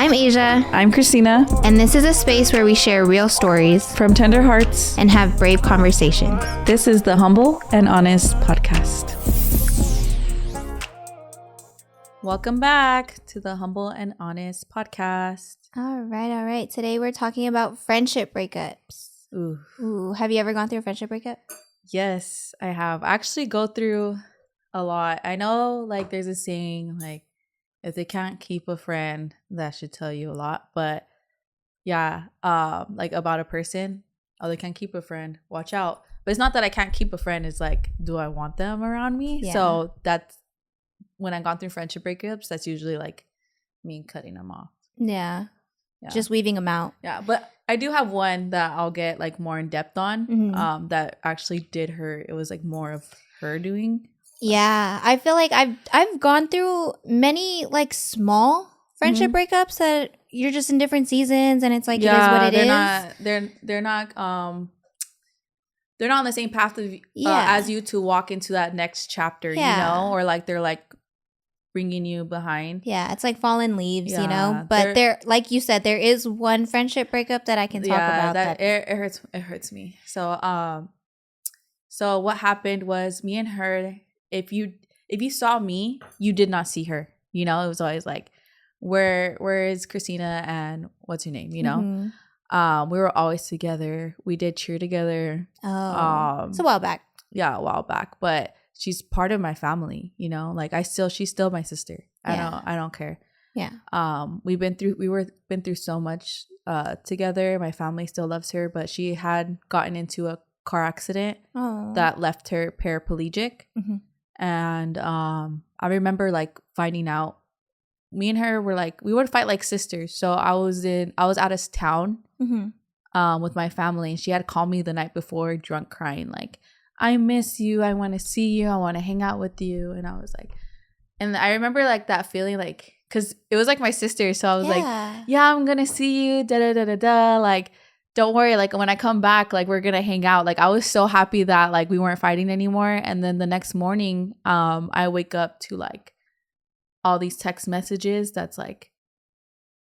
I'm Asia. I'm Christina. And this is a space where we share real stories from tender hearts and have brave conversations. This is the Humble and Honest podcast. Welcome back to the Humble and Honest podcast. All right. Today we're talking about friendship breakups. Ooh. Have you ever gone through a friendship breakup? Yes, I have. I actually go through a lot. I know, like, there's a saying, like, if they can't keep a friend, that should tell you a lot. But yeah, like about a person, oh, they can't keep a friend, watch out. But it's not that I can't keep a friend, it's like, do I want them around me? Yeah. So that's when I've gone through friendship breakups, that's usually like me cutting them off. Yeah. Just weaving them out. Yeah, but I do have one that I'll get like more in depth on. Mm-hmm. That actually did hurt. It was like more of her doing. Yeah, I feel like I've gone through many like small friendship breakups that you're just in different seasons, and it's like it is what it is. They're not on the same path as you to walk into that next chapter, you know, or like they're like bringing you behind. Yeah, it's like fallen leaves, you know. But there, like you said, there is one friendship breakup that I can talk about. That it hurts. It hurts me. So so what happened was me and her. If you saw me, you did not see her. You know, it was always like, where is Christina and what's her name? You know, we were always together. We did cheer together. Oh, it's a while back. Yeah, a while back. But she's part of my family. You know, like she's still my sister. I don't care. Yeah. We've been through so much together. My family still loves her, but she had gotten into a car accident that left her paraplegic. And I remember like finding out, me and her were like, we would fight like sisters. So I was out of town with my family, and she had called me the night before drunk, crying like, I miss you, I want to see you, I want to hang out with you. And I was like, and I remember like that feeling, like, because it was like my sister, so I was like, yeah, I'm gonna see you, da da da da da, like, don't worry, like when I come back, like we're gonna hang out. Like I was so happy that like we weren't fighting anymore. And then the next morning, I wake up to like all these text messages that's like,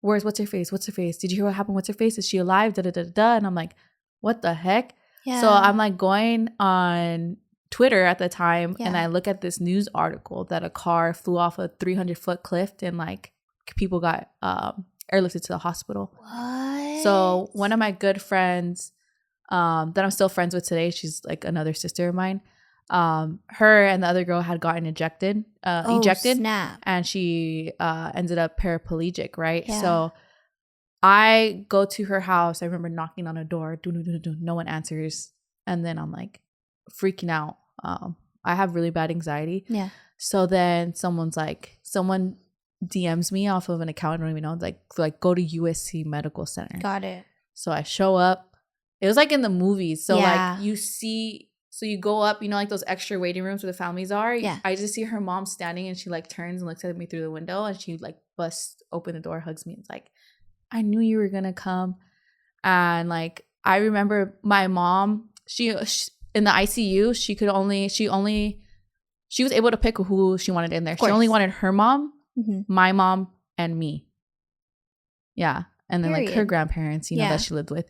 what's her face? Did you hear what happened? What's her face? Is she alive? Da da da da. And I'm like, what the heck? Yeah. So I'm like going on Twitter at the time, and I look at this news article that a car flew off a 300-foot cliff, and like people got airlifted to the hospital. What? So one of my good friends that I'm still friends with today, she's like another sister of mine. Her and the other girl had gotten ejected, snap. And she ended up paraplegic, right? Yeah. So I go to her house. I remember knocking on a door. No one answers. And then I'm like freaking out. I have really bad anxiety. Yeah. So then someone DMs me off of an account I don't even know. It's like go to USC Medical Center. Got it. So I show up. It was like in the movies. So like you go up, you know, like those extra waiting rooms where the families are. Yeah. I just see her mom standing, and she like turns and looks at me through the window, and she like busts open the door, hugs me, and it's like, I knew you were gonna come. And like I remember my mom, she in the ICU, she was able to pick who she wanted in there. She only wanted her mom, my mom, and me. Yeah. And then like her grandparents, you know, that she lived with.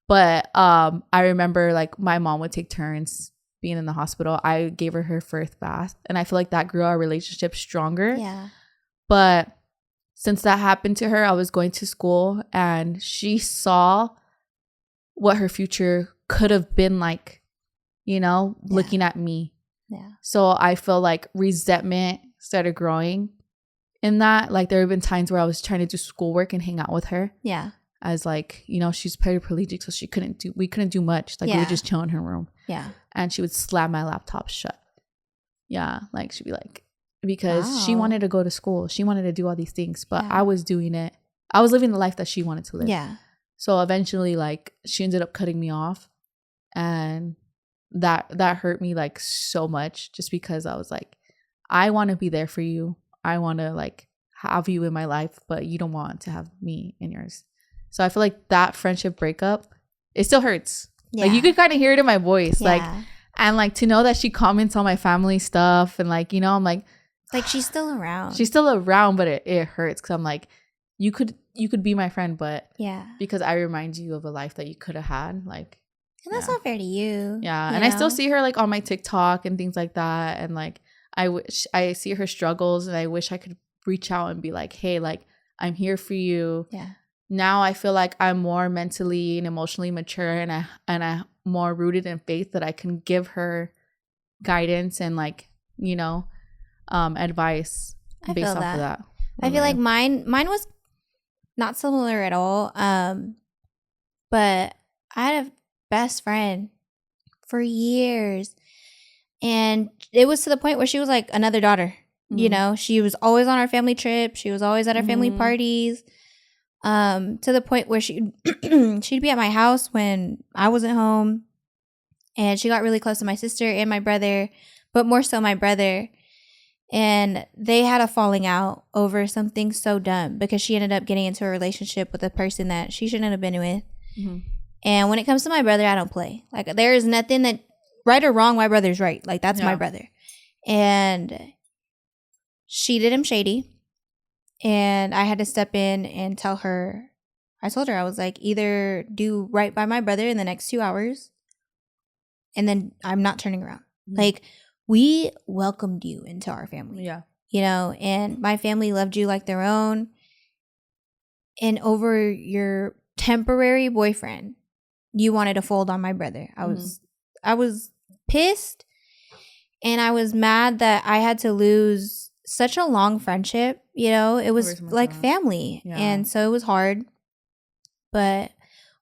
But I remember like my mom would take turns being in the hospital. I gave her first bath, and I feel like that grew our relationship stronger. Yeah. But since that happened to her, I was going to school, and she saw what her future could have been like, you know, looking at me. Yeah. So I feel like resentment started growing in that. Like there have been times where I was trying to do schoolwork and hang out with her. Yeah. As like, you know, she's paraplegic, so we couldn't do much. Like we would just chill in her room. Yeah. And she would slam my laptop shut. Yeah. Like she'd be like, because she wanted to go to school. She wanted to do all these things, but I was doing it. I was living the life that she wanted to live. Yeah. So eventually like she ended up cutting me off, and that hurt me like so much, just because I was like, I want to be there for you. I want to like have you in my life, but you don't want to have me in yours. So I feel like that friendship breakup, it still hurts. Yeah. Like you could kind of hear it in my voice. Like, and like to know that she comments on my family stuff, and like, you know, I'm like she's still around. She's still around, but it hurts, because I'm like, you could be my friend, but yeah, because I remind you of a life that you could have had, like, and that's not fair to you. Yeah, and I still see her like on my TikTok and things like that, and like I see her struggles, and I wish I could reach out and be like, hey, like, I'm here for you. Yeah. Now I feel like I'm more mentally and emotionally mature, and I more rooted in faith that I can give her guidance and, like, you know, advice based off of that. I feel like mine was not similar at all. But I had a best friend for years, and it was to the point where she was like another daughter. You know, she was always on our family trips. She was always at our family parties. To the point where she'd be at my house when I wasn't home, and she got really close to my sister and my brother, but more so my brother. And they had a falling out over something so dumb because she ended up getting into a relationship with a person that she shouldn't have been with. And when it comes to my brother, I don't play. Like, there is nothing that, right or wrong, my brother's right. Like, that's my brother. And she did him shady. And I had to step in and tell her, I told her, I was like, either do right by my brother in the next 2 hours, and then I'm not turning around. Like, we welcomed you into our family. Yeah. You know, and my family loved you like their own. And over your temporary boyfriend, you wanted to fold on my brother. I was pissed, and I was mad that I had to lose such a long friendship. You know, it was like family. Yeah. And so it was hard. But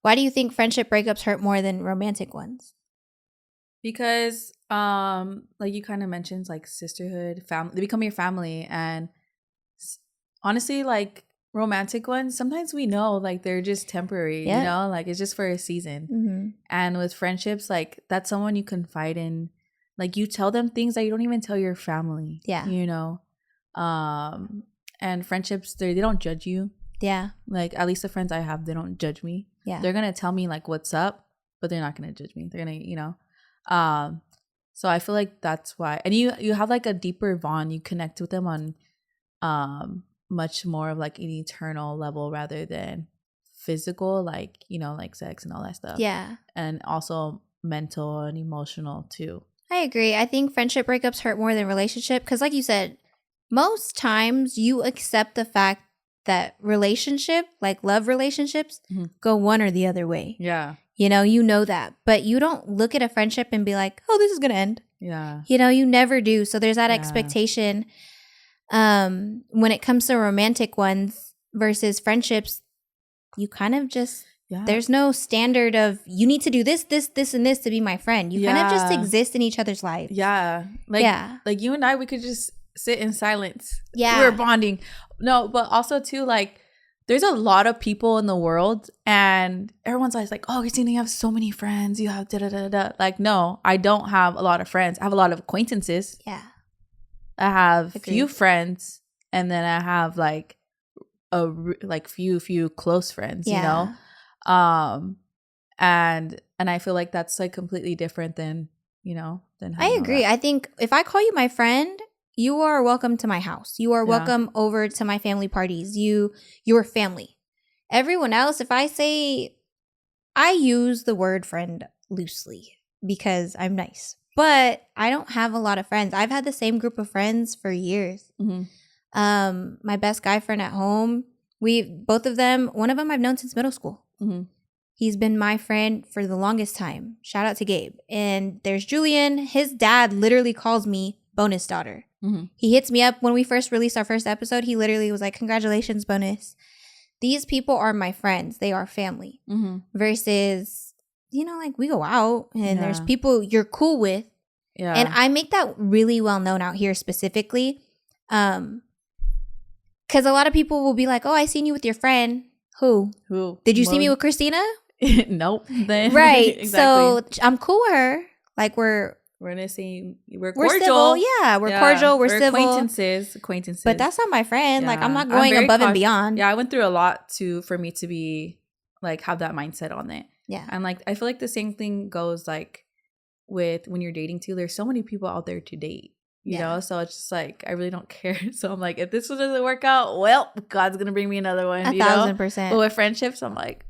why do you think friendship breakups hurt more than romantic ones? Because like you kind of mentioned, like, sisterhood, family, they become your family. And honestly, like, romantic ones, sometimes we know, like, they're just temporary. You know, like, it's just for a season. And with friendships, like, that's someone you confide in. Like, you tell them things that you don't even tell your family. Yeah. You know, and friendships, they don't judge you. Yeah. Like, at least the friends I have, they don't judge me. Yeah. They're gonna tell me, like, what's up, but they're not gonna judge me. They're gonna, you know. So I feel like that's why. And you have, like, a deeper bond. You connect with them on much more of, like, an eternal level rather than physical, like, you know, like sex and all that stuff. Yeah. And also mental and emotional too. I agree. I think friendship breakups hurt more than relationship because, like you said, most times you accept the fact that relationship, like love relationships, go one or the other way. Yeah. You know that. But you don't look at a friendship and be like, oh, this is going to end. Yeah. You know, you never do. So there's that expectation. When it comes to romantic ones versus friendships, you kind of just, there's no standard of you need to do this, and this to be my friend. You kind of just exist in each other's lives. Yeah. Like you and I, we could just sit in silence. Yeah. We're bonding. No, but also too, like, there's a lot of people in the world, and everyone's always like, oh, Christina, you have so many friends. You have da-da-da-da. Like, no, I don't have a lot of friends. I have a lot of acquaintances. Yeah. I have few friends, and then I have, like, few close friends, you know? And I feel like that's, like, completely different than, you know, than I agree. I think if I call you my friend, you are welcome to my house. You are welcome over to my family parties. You're family. Everyone else, if I say, I use the word friend loosely because I'm nice, but I don't have a lot of friends. I've had the same group of friends for years. My best guy friend at home, both of them, one of them I've known since middle school. He's been my friend for the longest time. Shout out to Gabe. And there's Julian. His dad literally calls me bonus daughter. He hits me up when we first released our first episode. He literally was like, congratulations, bonus. These people are my friends. They are family. Versus, you know, like, we go out and there's people you're cool with. Yeah. And I make that really well known out here specifically. Because a lot of people will be like, oh, I seen you with your friend. Who? Did you see me with Christina? Nope. Then right. Exactly. So I'm cool with her. Like, we're in the same. We're cordial. Civil. Yeah, we're cordial. We're civil. Acquaintances. But that's not my friend. Yeah. Like, I'm not going above and beyond. Yeah, I went through a lot for me to be, like, have that mindset on it. Yeah. And, like, I feel like the same thing goes, like, with when you're dating too. There's so many people out there to date. you know? So it's just like, I really don't care. So I'm like, if this one doesn't work out, well, God's going to bring me another one, 1,000%. But with friendships, I'm like,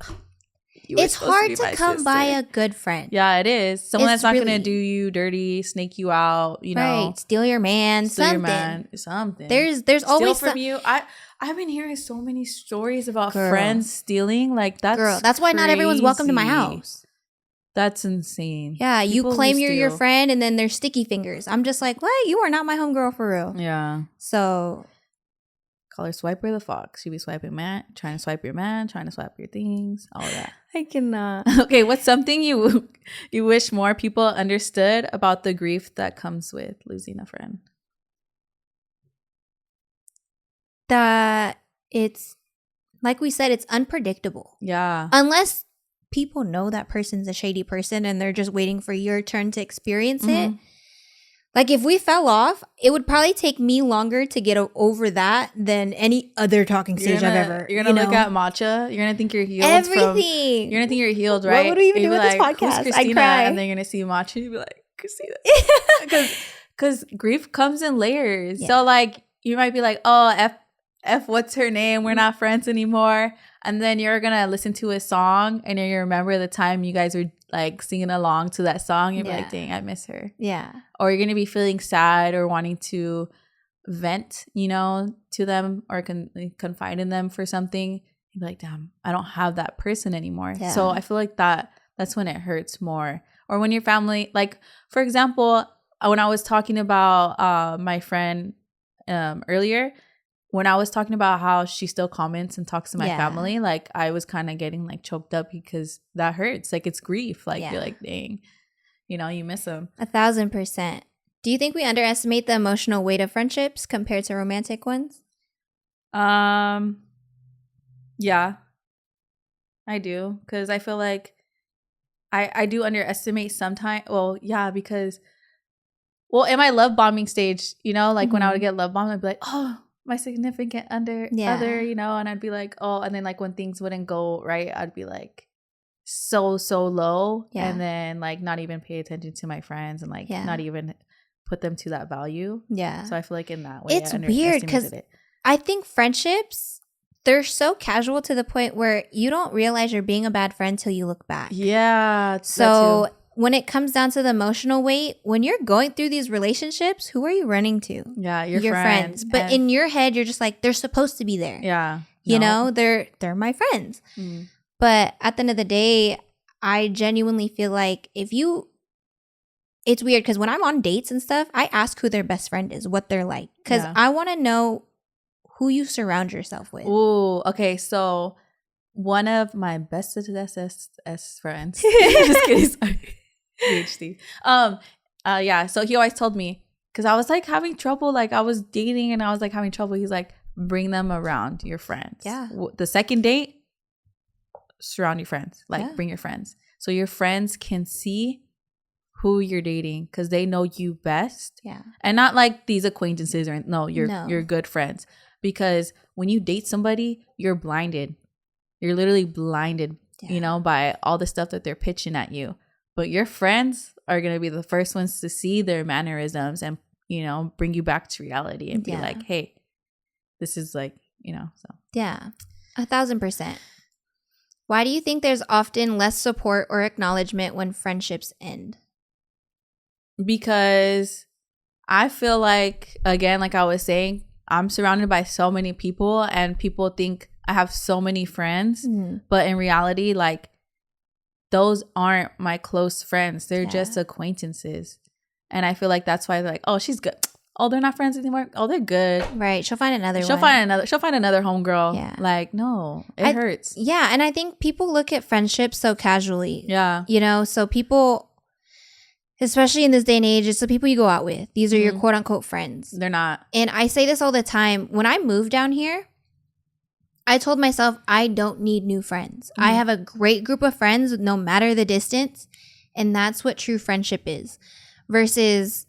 it's hard to come by a good friend. Yeah, it is. Someone that's not going to do you dirty, snake you out, you know. Steal your man, something. There's always from you. I've been hearing so many stories about friends stealing. Like, that's why not everyone's welcome to my house. That's insane. Yeah, you claim you're your friend and then there's sticky fingers. I'm just like, what? You are not my homegirl for real. Yeah. So call her Swiper the Fox. She be swiping trying to swipe your man, trying to swipe your things, all that. I cannot. Okay, what's something you wish more people understood about the grief that comes with losing a friend? That it's, like we said, it's unpredictable. Yeah. Unless people know that person's a shady person and they're just waiting for your turn to experience it. Like, if we fell off, it would probably take me longer to get over that than any other talking stage I've ever. You're gonna look at Matcha. You're gonna think you're healed. Everything. You're gonna think you're healed, right? What would we even do with this podcast? I cry. And then you're gonna see Matcha. You'd be like, Christina, because grief comes in layers. Yeah. So like, you might be like, oh, F, what's her name? We're not friends anymore. And then you're gonna listen to a song and you're gonna remember the time you guys were like singing along to that song. You'll be like, dang, I miss her. Yeah. Or you're gonna be feeling sad or wanting to vent, you know, to them or confide in them for something. You'd be like, damn, I don't have that person anymore. Yeah. So I feel like that's when it hurts more. Or when your family, like, for example, when I was talking about my friend earlier, when I was talking about how she still comments and talks to my family, like, I was kind of getting like choked up because that hurts. Like, it's grief. Like, you're like, dang, you know, you miss them. 1,000%. Do you think we underestimate the emotional weight of friendships compared to romantic ones? Yeah, I do. Because I feel like I do underestimate sometimes. Well, yeah, because, in my love bombing stage, you know, like when I would get love bombed, I'd be like, oh, my significant other, you know, and I'd be like, oh, and then like when things wouldn't go right, I'd be like so low, and then like not even pay attention to my friends and like not even put them to that value. Yeah. So I feel like in that way, it's weird because I think friendships, they're so casual to the point where you don't realize you're being a bad friend till you look back. Yeah. So when it comes down to the emotional weight, when you're going through these relationships, who are you running to? Yeah, your friends. But in your head, you're just like, they're supposed to be there. Yeah. You know, they're my friends. But at the end of the day, I genuinely feel like it's weird because when I'm on dates and stuff, I ask who their best friend is, what they're like. Because I want to know who you surround yourself with. Ooh, okay. So one of my bestest friends. Just kidding. Sorry. PhD. So he always told me, because I was like having trouble, like I was dating and I was like having trouble. He's like, bring them around your friends. Yeah. The second date, surround your friends. Like, bring your friends. So your friends can see who you're dating because they know you best. Yeah. And not like these acquaintances or you're good friends. Because when you date somebody, you're blinded. You're literally blinded, you know, by all the stuff that they're pitching at you. But your friends are going to be the first ones to see their mannerisms and, you know, bring you back to reality and be like, hey, this is like, you know, so. Yeah, 1,000%. Why do you think there's often less support or acknowledgement when friendships end? Because I feel like, again, like I was saying, I'm surrounded by so many people and people think I have so many friends. But in reality, like, those aren't my close friends. They're just acquaintances. And I feel like that's why they're like, oh, she's good. Oh, they're not friends anymore. Oh, they're good. Right. She'll find another She'll find another homegirl. Yeah. Like, no, it hurts. Yeah. And I think people look at friendships so casually. Yeah. You know, so people, especially in this day and age, it's the people you go out with. These are your quote unquote friends. They're not. And I say this all the time. When I moved down here, I told myself I don't need new friends. I have a great group of friends no matter the distance. And that's what true friendship is. Versus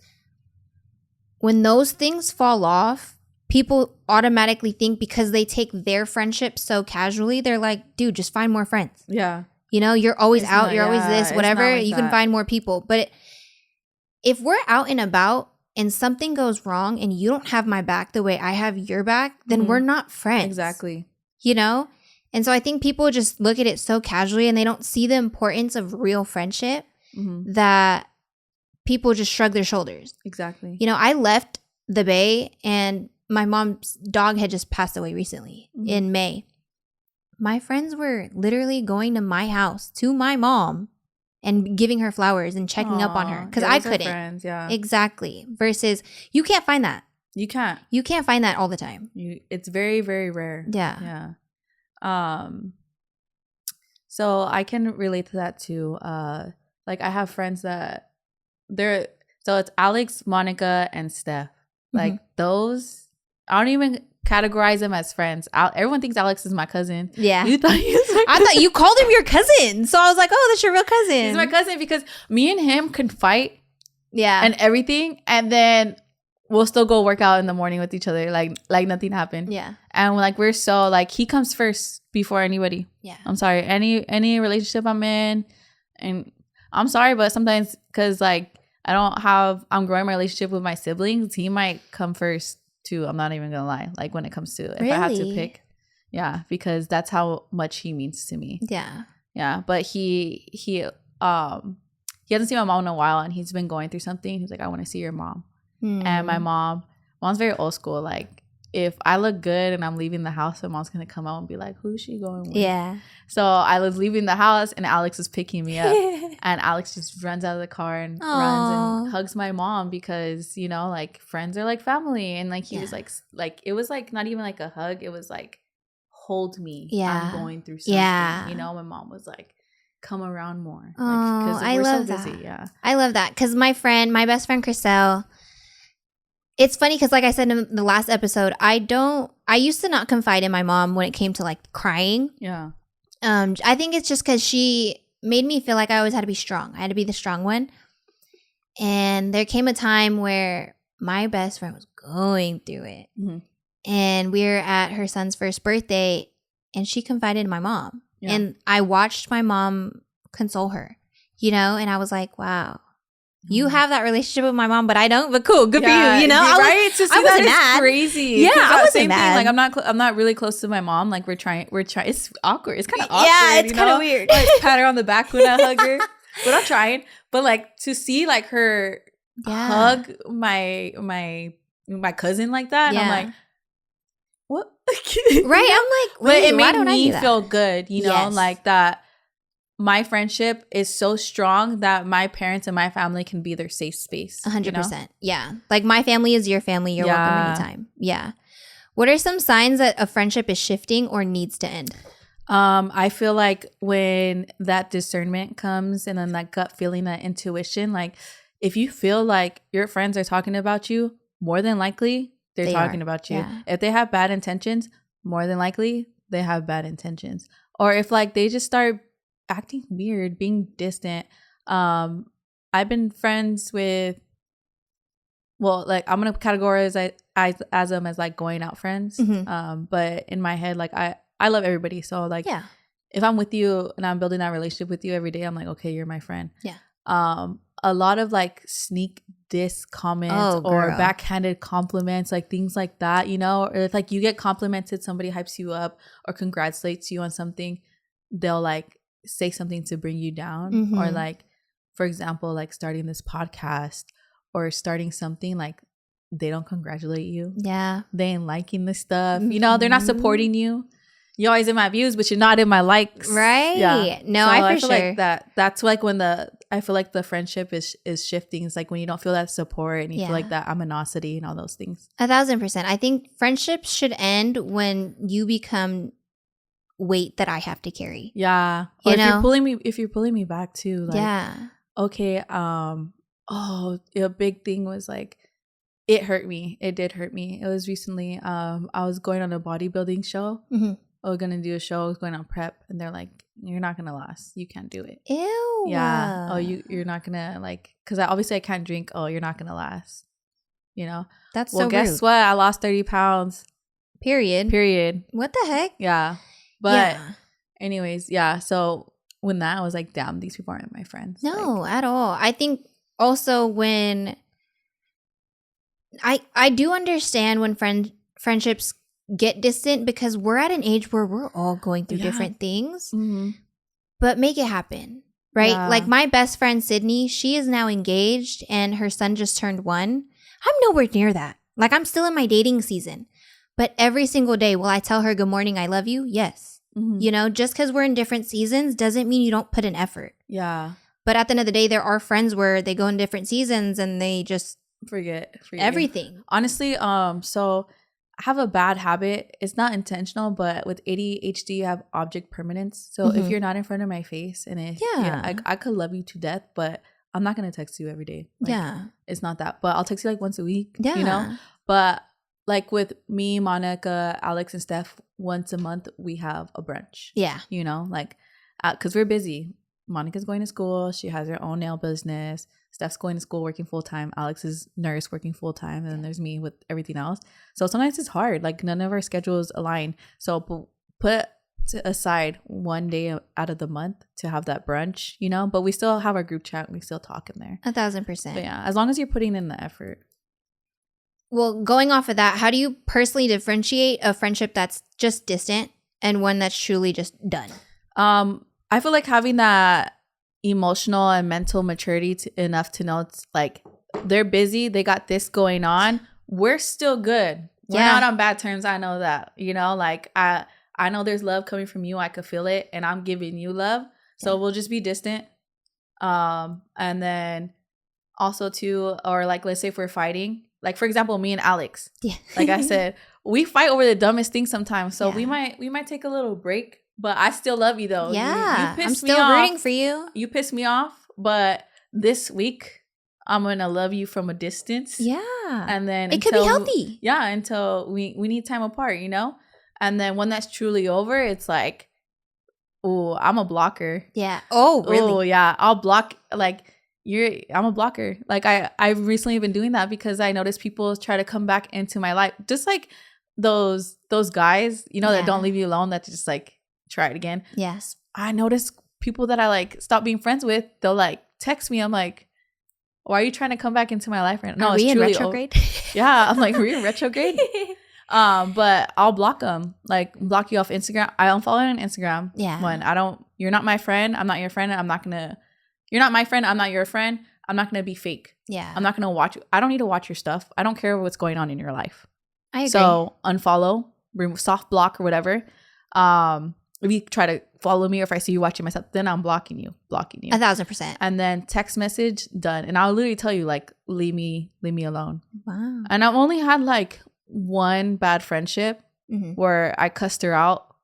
when those things fall off, people automatically think because they take their friendship so casually, they're like, dude, just find more friends. Yeah. You know, you're always you're always this, whatever. You can find more people. But if we're out and about, and something goes wrong and you don't have my back the way I have your back, then we're not friends. Exactly. You know? And so I think people just look at it so casually and they don't see the importance of real friendship that people just shrug their shoulders. Exactly. You know, I left the Bay and my mom's dog had just passed away recently in May. My friends were literally going to my house, to my mom, and giving her flowers and checking up on her because I couldn't. Friends, yeah. Exactly. Versus you can't find that. You can't. You can't find that all the time. It's very, very rare. Yeah. Yeah. So I can relate to that too. Like I have friends that so it's Alex, Monica, and Steph. Like those, I don't even categorize them as friends. Everyone thinks Alex is my cousin. Yeah. You thought he was my cousin? I thought you called him your cousin. So I was like, oh, that's your real cousin. He's my cousin because me and him can fight. Yeah. And everything. And then we'll still go work out in the morning with each other. Like nothing happened. Yeah. And like, we're so like, he comes first before anybody. Yeah. I'm sorry. Any relationship I'm in. And I'm sorry, but sometimes because like, I'm growing my relationship with my siblings. He might come first too. I'm not even gonna lie. Like when it comes to if I have to pick, yeah, because that's how much he means to me. Yeah, yeah. But he hasn't seen my mom in a while, and he's been going through something. He's like, I want to see your mom. And my mom's very old school. Like if I look good and I'm leaving the house, my mom's gonna come out and be like, who's she going with? Yeah. So I was leaving the house and Alex was picking me up. And Alex just runs out of the car and runs and hugs my mom because, you know, like friends are like family. And like he was like it was like not even like a hug. It was like, hold me. Yeah. I'm going through something. Yeah. You know, my mom was like, come around more. Oh, like, I love so that. busy. Yeah. I love that. Because my best friend, Chriselle, it's funny because like I said in the last episode, I used to not confide in my mom when it came to like crying. Yeah. I think it's just because she made me feel like I always had to be strong. I had to be the strong one. And there came a time where my best friend was going through it. And we were at her son's first birthday and she confided in my mom. Yeah. And I watched my mom console her, you know, and I was like, wow. You have that relationship with my mom, but I don't. But cool, good for you. You know, right? I wasn't mad. Crazy. Yeah, I wasn't mad. Like I'm not really close to my mom. Like we're trying. It's awkward. It's kind of awkward. Yeah, it's kind of weird. Like pat her on the back when I hug her, but I'm trying. But like to see like her hug my cousin like that, and I'm like, what? Right? I'm like, but it made me feel good. You know, like that. My friendship is so strong that my parents and my family can be their safe space. 100%. You know? Yeah. Like my family is your family. You're welcome anytime. Yeah. What are some signs that a friendship is shifting or needs to end? I feel like when that discernment comes and then that gut feeling, that intuition, like if you feel like your friends are talking about you, more than likely they're talking about you. Yeah. If they have bad intentions, more than likely they have bad intentions. Or if like they just start acting weird, being distant. I've been friends with, well, like I'm gonna categorize them as like going out friends. But in my head, like I love everybody. So like, if I'm with you and I'm building that relationship with you every day, I'm like, okay, you're my friend. Yeah. A lot of like sneak diss comments or backhanded compliments, like things like that, you know, or if like you get complimented, somebody hypes you up or congratulates you on something, they'll like say something to bring you down. Or like, for example, like starting this podcast or starting something, like they don't congratulate you. Yeah. They ain't liking this stuff. You know, they're not supporting you. You're always in my views, but you're not in my likes. Right. Yeah. No, so I feel like that's like when I feel like the friendship is shifting. It's like when you don't feel that support and you feel like that aminosity and all those things. 1,000%. I think friendships should end when you become weight that I have to carry. Yeah. Or if you're pulling me back too. Like, okay. A big thing was like, it hurt me. It did hurt me. It was recently, I was going on a bodybuilding show. I was going to do a show. I was going on prep and they're like, you're not going to last. You can't do it. Ew. Yeah. Oh, you're not going to like, cause obviously I can't drink. Oh, you're not going to last. You know? That's so guess rude. What? I lost 30 pounds. Period. What the heck? Yeah. But anyways, yeah. So when I was like, damn, these people aren't my friends. No, like, at all. I think also when I do understand when friendships get distant because we're at an age where we're all going through different things. Mm-hmm. But make it happen, right? Yeah. Like my best friend Sydney, she is now engaged and her son just turned 1. I'm nowhere near that. Like I'm still in my dating season. But every single day, will I tell her good morning, I love you? Yes. Mm-hmm. You know, just because we're in different seasons doesn't mean you don't put an effort. Yeah. But at the end of the day, there are friends where they go in different seasons and they just forget everything. Honestly, so I have a bad habit. It's not intentional, but with ADHD, you have object permanence. So if you're not in front of my face and if I could love you to death, but I'm not going to text you every day. Like, it's not that. But I'll text you like once a week, you know? But like with me, Monica, Alex, and Steph, once a month, we have a brunch. Yeah. You know, like, because we're busy. Monica's going to school. She has her own nail business. Steph's going to school working full time. Alex is nurse working full time. And then there's me with everything else. So sometimes it's hard. Like none of our schedules align. So put aside one day out of the month to have that brunch, you know, but we still have our group chat. And we still talk in there. 1,000%. But yeah, as long as you're putting in the effort. Well, going off of that, how do you personally differentiate a friendship that's just distant and one that's truly just done? I feel like having that emotional and mental maturity enough to know it's like they're busy, they got this going on. We're still good. We're not on bad terms. I know that, you know, like I know there's love coming from you. I could feel it and I'm giving you love. So we'll just be distant. And then also too, or like, let's say if we're fighting, like for example, me and Alex, like I said, we fight over the dumbest things sometimes. So we might take a little break, but I still love you though. Yeah. I'm still rooting for you. You piss me off, but this week I'm going to love you from a distance. Yeah. And then it could be healthy. Yeah. Until we need time apart, you know? And then when that's truly over, it's like, oh, I'm a blocker. Yeah. Oh, really? Oh, yeah. I'll block like I'm a blocker. Like I've recently been doing that because I noticed people try to come back into my life. Just like those guys, you know, that don't leave you alone, that just like try it again. Yes. I noticed people that I like stop being friends with, they'll like text me. I'm like, why are you trying to come back into my life right now? No, it's truly in retrograde? Yeah. I'm like, are we in retrograde? But I'll block them, like block you off Instagram. I unfollow on Instagram. Yeah. When you're not my friend. I'm not your friend. You're not my friend. I'm not your friend. I'm not going to be fake. Yeah. I'm not going to watch you. I don't need to watch your stuff. I don't care what's going on in your life. I agree. So unfollow, remove, soft block or whatever. If you try to follow me or if I see you watching my stuff, then I'm blocking you. 1,000%. And then text message, done. And I'll literally tell you like, leave me alone. Wow. And I've only had like one bad friendship where I cussed her out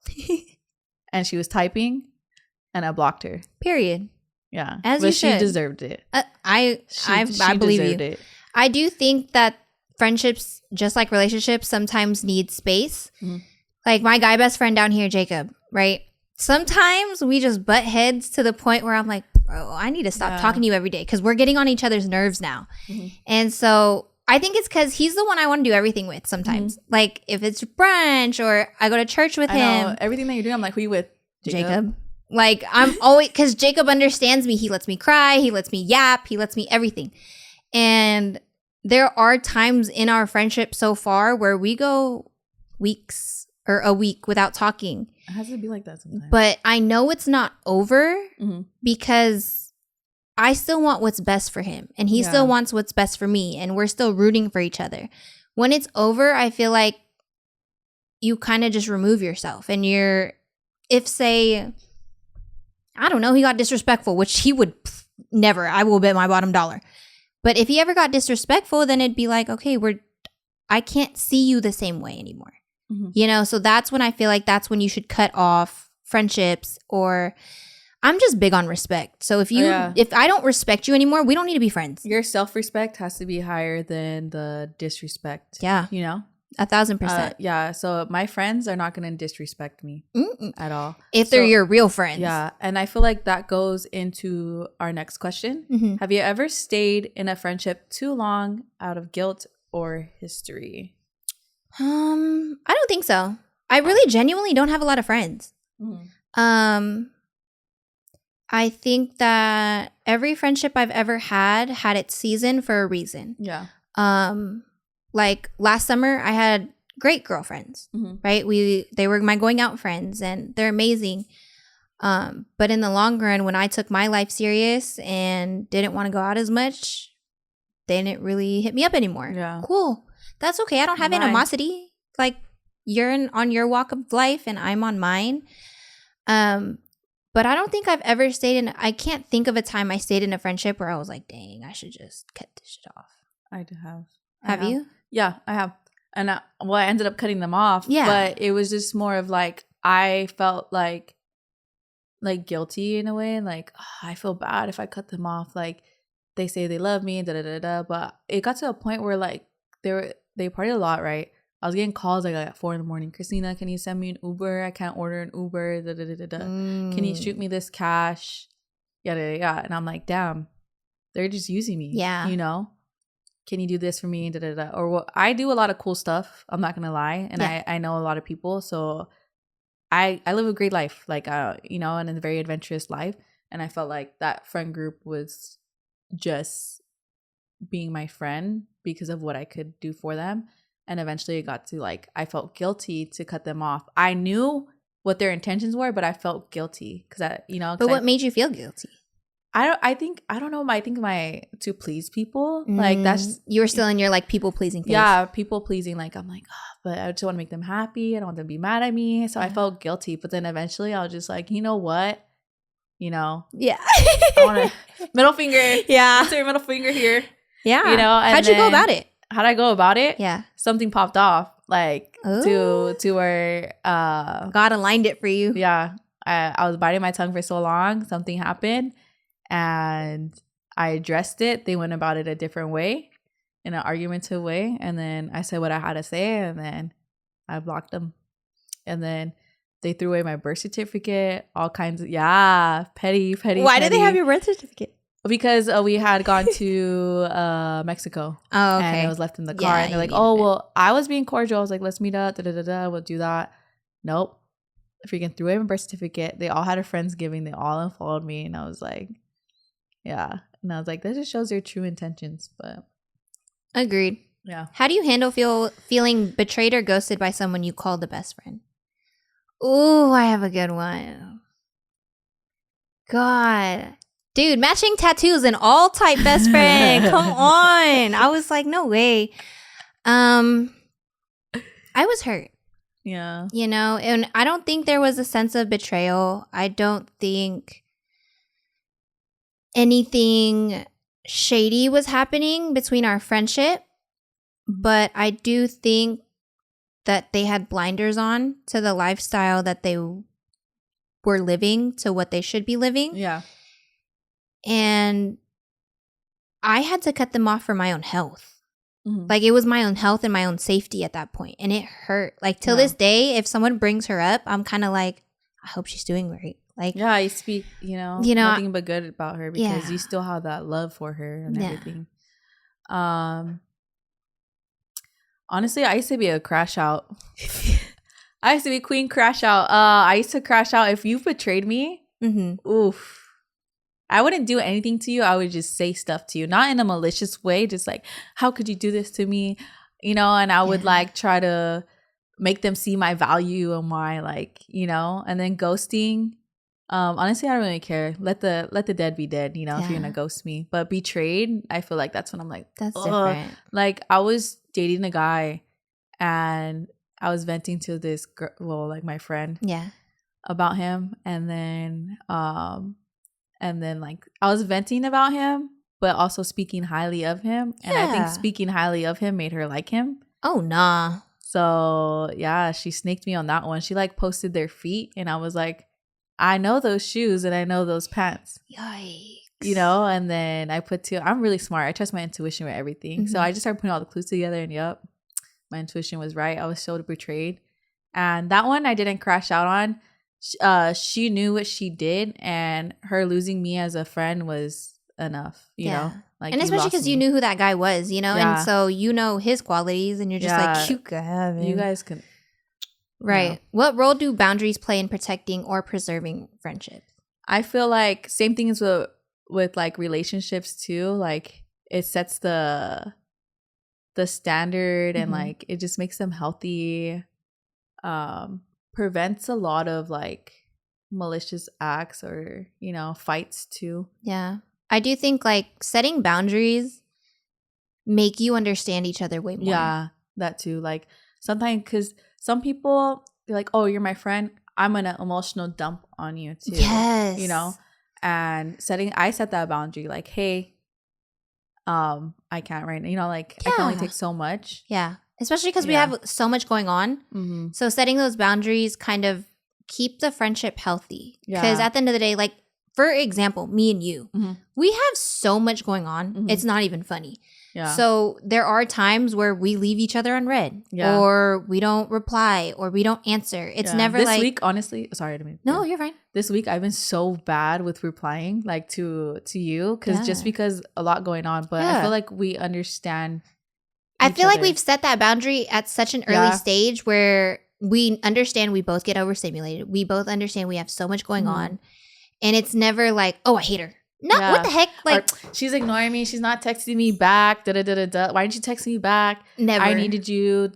and she was typing and I blocked her. Period. Yeah. As you should. She deserved it. I believe you. It. I do think that friendships, just like relationships, sometimes need space. Mm-hmm. Like my guy best friend down here, Jacob, right? Sometimes we just butt heads to the point where I'm like, bro, I need to stop talking to you every day because we're getting on each other's nerves now. Mm-hmm. And so I think it's because he's the one I want to do everything with sometimes. Mm-hmm. Like if it's brunch or I go to church with him. Everything that you're doing, I'm like, who you with? Jacob. Like I'm always, because Jacob understands me. He lets me cry. He lets me yap. He lets me everything. And there are times in our friendship so far where we go weeks or a week without talking. It has to be like that sometimes. But I know it's not over because I still want what's best for him. And he still wants what's best for me. And we're still rooting for each other. When it's over, I feel like you kind of just remove yourself. And if say, I don't know, he got disrespectful, which he would never. I will bet my bottom dollar. But if he ever got disrespectful, then it'd be like, okay, I can't see you the same way anymore. Mm-hmm. You know, so that's when I feel like that's when you should cut off friendships. Or I'm just big on respect. So if I don't respect you anymore, we don't need to be friends. Your self-respect has to be higher than the disrespect. Yeah. You know? 1,000%. Yeah. So my friends are not going to disrespect me at all. If they're your real friends. Yeah. And I feel like that goes into our next question. Mm-hmm. Have you ever stayed in a friendship too long out of guilt or history? I don't think so. I really genuinely don't have a lot of friends. Mm-hmm. I think that every friendship I've ever had its season for a reason. Yeah. like last summer, I had great girlfriends, right? They were my going out friends, and they're amazing. But in the long run, when I took my life serious and didn't want to go out as much, they didn't really hit me up anymore. Yeah. Cool. That's okay. I don't have animosity. Like, you're on your walk of life and I'm on mine. But I don't think I've ever I can't think of a time I stayed in a friendship where I was like, dang, I should just cut this shit off. I do have. Have you? Yeah, I have. And I ended up cutting them off. Yeah. But it was just more of like, I felt like guilty in a way. Like, oh, I feel bad if I cut them off. Like, they say they love me, But it got to a point where like they partied a lot, right? I was getting calls like at 4 a.m. Christina, can you send me an Uber? I can't order an Uber. Can you shoot me this cash? Yada yada yada. And I'm like, damn, they're just using me. Yeah. You know? Can you do this for me? Or what? I do a lot of cool stuff. I'm not gonna lie. And I know a lot of people. So I live a great life. Like you know, and a very adventurous life. And I felt like that friend group was just being my friend because of what I could do for them. And eventually it got to like, I felt guilty to cut them off. I knew what their intentions were, but I felt guilty because But what made you feel guilty? I don't know. I think to please people, like that's, you were still in your like people pleasing phase. Yeah, people pleasing. Like I'm like, oh, but I just want to make them happy. I don't want them to be mad at me. So I felt guilty. But then eventually I was just like, you know what? You know, yeah. I want to middle finger. Yeah, insert your middle finger here. Yeah, you know. How'd you go about it? How'd I go about it? Yeah, something popped off, like to where God aligned it for you. Yeah, I was biting my tongue for so long. Something happened, and I addressed it. They went about it a different way, in an argumentative way, and then I said what I had to say, and then I blocked them, and then they threw away my birth certificate, all kinds of, petty. Why did they have your birth certificate? Because we had gone to Mexico. Oh, okay. And it was left in the car. And they're like, oh, well, I was being cordial. I was like, let's meet up. We'll do that. Nope. Freaking threw away my birth certificate. They all had a Friendsgiving. They all unfollowed me. And I was like, yeah. And I was like, that just shows their true intentions. But agreed. Yeah. How do you handle feeling betrayed or ghosted by someone you call the best friend? Ooh, I have a good one. God. Dude, matching tattoos and all type best friend. Come on. I was like, no way. I was hurt. Yeah. You know, and I don't think there was a sense of betrayal. I don't think anything shady was happening between our friendship. But I do think that they had blinders on to the lifestyle that they were living, to what they should be living. Yeah. And I had to cut them off for my own health. Mm-hmm. Like, it was my own health and my own safety at that point. And it hurt. Like, till this day, if someone brings her up, I'm kind of like, I hope she's doing right. Like, yeah, you speak, nothing but good about her because you still have that love for her and everything. Honestly, I used to be a crash out. I used to be queen crash out. I used to crash out. If you betrayed me, oof. I wouldn't do anything to you. I would just say stuff to you. Not in a malicious way. Just like, how could you do this to me? And I would like try to make them see my value and my and then ghosting. Honestly, I don't really care. Let the dead be dead, if you're gonna ghost me. But betrayed, I feel like that's when I'm like, that's different. Like, I was dating a guy and I was venting to this girl, my friend, about him, and then like I was venting about him, but also speaking highly of him, and I think speaking highly of him made her like him. Oh nah. So yeah, she snaked me on that one. She like posted their feet, and I was like, I know those shoes and I know those pants. Yikes. And then I'm really smart. I trust my intuition with everything. Mm-hmm. So I just started putting all the clues together, and my intuition was right. I was so betrayed. And that one I didn't crash out on. She knew what she did, and her losing me as a friend was enough, you know? Like, and especially because you knew who that guy was, and so his qualities, and you're just like, you can have him. You guys can. Right. Yeah. What role do boundaries play in protecting or preserving friendships? I feel like same things with like relationships too. Like, it sets the the standard and like it just makes them healthy. Prevents a lot of like malicious acts or, you know, fights too. Yeah. I do think like setting boundaries make you understand each other way more. Yeah, that too. Like sometimes, because some people, they're like, oh, you're my friend, I'm gonna emotional dump on you too. Yes. You know? And I set that boundary like, hey, I can't right now. You know, like I can only take so much. Yeah. Especially because we have so much going on. So setting those boundaries kind of keep the friendship healthy. Because at the end of the day, like, for example, me and you, we have so much going on. It's not even funny. Yeah. So there are times where we leave each other unread, or we don't reply, or we don't answer. It's never this like, week, honestly. Sorry to me. No, you're fine. This week I've been so bad with replying, like to you, because just because a lot going on. But I feel like we understand. I feel like we've set that boundary at such an early stage where we understand we both get overstimulated. We both understand we have so much going on, and it's never like, oh, I hate her. No, what the heck? Like, or, she's ignoring me. She's not texting me back. Da da da da. Why didn't you text me back? Never. I needed you.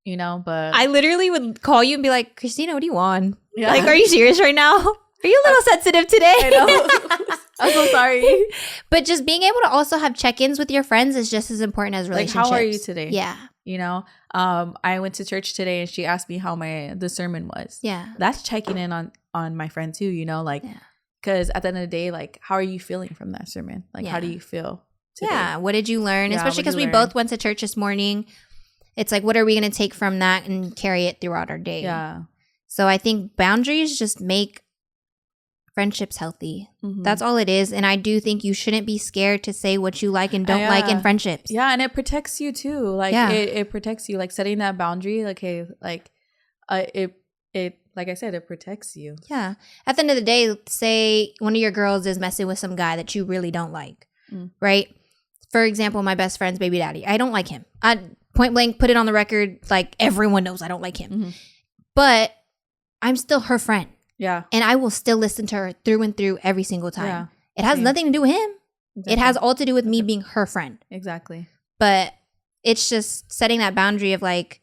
You know, but I literally would call you and be like, Christina, what do you want? Yeah. Like, are you serious right now? Are you a little sensitive today? I know. I'm so sorry. But just being able to also have check-ins with your friends is just as important as relationships. Like, how are you today? Yeah. You know, I went to church today and she asked me how the sermon was. Yeah. That's checking in on my friend too, you know, like, because at the end of the day, like, how are you feeling from that sermon? Like, how do you feel today? Yeah. What did you learn? Especially because we both went to church this morning. It's like, what are we going to take from that and carry it throughout our day? Yeah. So I think boundaries just make friendships healthy. That's all it is. And I do think you shouldn't be scared to say what you like and don't like in friendships. Yeah, and it protects you too. Like it protects you. Like setting that boundary, like, hey, like it like I said, it protects you. Yeah. At the end of the day, say one of your girls is messing with some guy that you really don't like. Right? For example, my best friend's baby daddy. I don't like him. I point blank put it on the record, like everyone knows I don't like him. But I'm still her friend. Yeah. And I will still listen to her through and through every single time. Yeah. It has nothing to do with him. Exactly. It has all to do with me being her friend. Exactly. But it's just setting that boundary of like,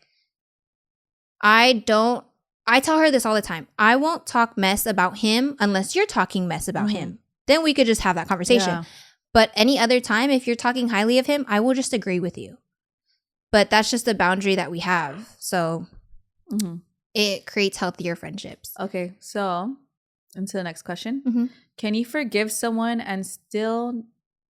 I tell her this all the time. I won't talk mess about him unless you're talking mess about him. Then we could just have that conversation. Yeah. But any other time, if you're talking highly of him, I will just agree with you. But that's just the boundary that we have. So it creates healthier friendships. Okay, so into the next question. Can you forgive someone and still